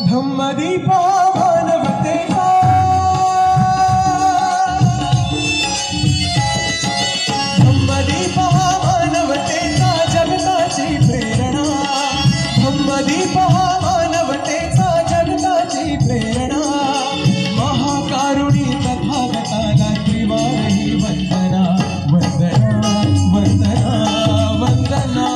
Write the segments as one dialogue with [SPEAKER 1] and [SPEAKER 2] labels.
[SPEAKER 1] धम्मदीपा मानवतेचा धम्मदीपा मानवतेचा जगताची प्रेरणा धम्मदीपा मानवतेचा जगताची प्रेरणा महाकारुणी तथागताला त्रिवारही वंदना वंदना वंदना वंदना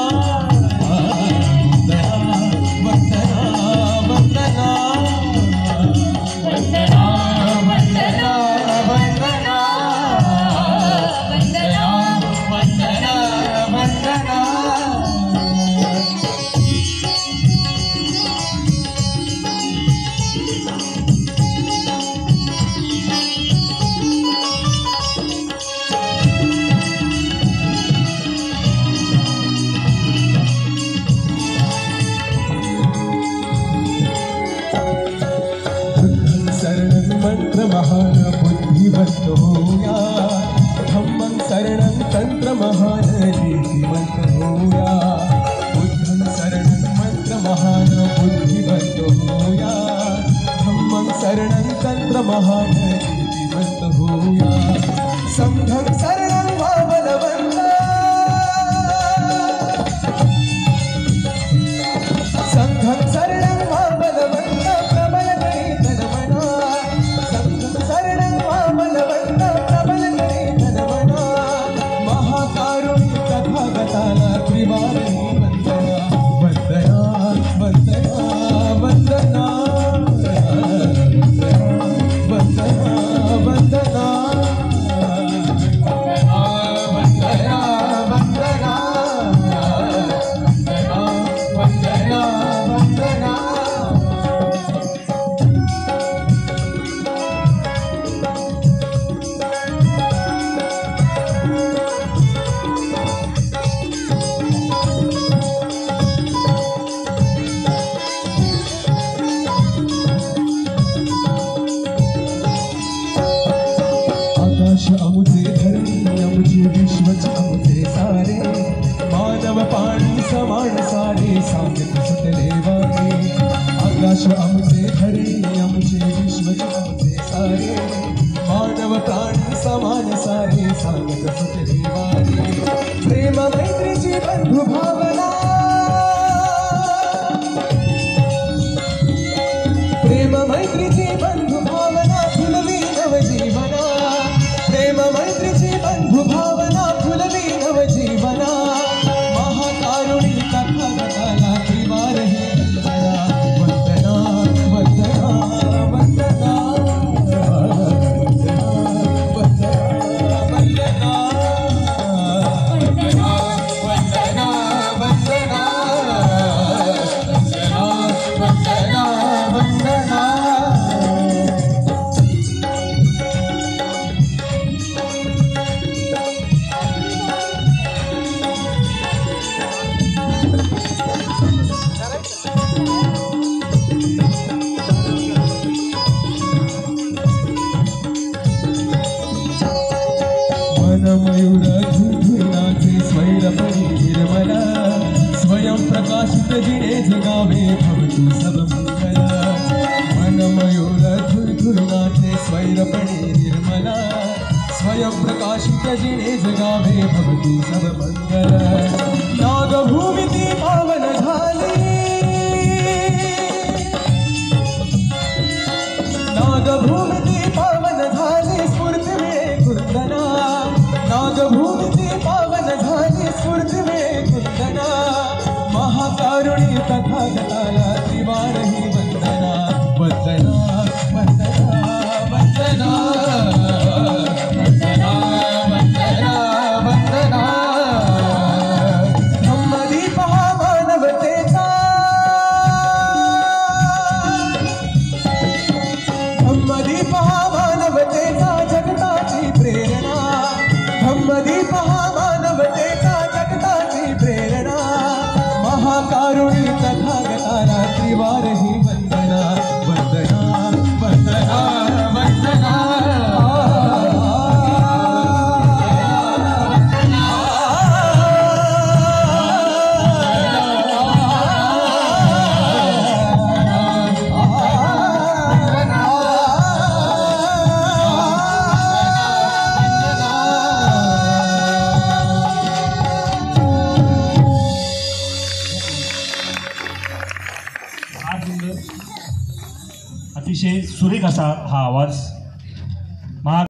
[SPEAKER 1] महान बुद्धिवंत होया धम्मं शरणं तंत्र महान रीतिवंत होया बुद्धं शरणं मंत्र महान बुद्धिवंत होया धम्मं शरणं तंत्र महान रीतिवंत होया संघं शरणं वा बलवंत संघं शरणं वा बलवंत प्रबल नाही तनमना त्रिवारही वंदना वंदना वंदना वंदना वंदना वंदना वंदना वंदना वंदना वंदना अमुचे धरणी अमुचे विश्वच अमुचे सारे मानव पाणी समान सारे सांगत सुटले वारे आकाश अमुचे धरणी अमुचे विश्वच अमुचे सारे मानव प्राणी समान सारे सांगत सुटले वारे प्रेम मैत्रीची बंधु भावना प्रेम मैत्रीची बंधु भावना फुलवी नवजीवना प्रेम मैत्रीची बंधु भावना फुलवी नवजीवना महाकारुणी तथागताला त्रिवारही वंदना वंदना वंदना वंदना वंदना वंदना वंदना वंदना वंदना वंदना मनमयूर झुंझुनाचे स्वैरपरी निर्मला स्वयं प्रकाशित जिने जगावे भवतु सब मंगल मनमयूर झुंझुनाचे स्वैरपरी निर्मला स्वयं प्रकाशित जिने जगावे भवतु सब मंगल नागभूमी ती पावन झाली नागभूमी ती पावन झाली स्फूर्ती मिळे कुंदना नागभूमी ती पावन झाली स्फूर्ती मिळे कुंदना महाकारुणी तथागताला त्रिवारही वंदना वंदना वंदना वंदना वंदना
[SPEAKER 2] सुरेख असा हा आवाज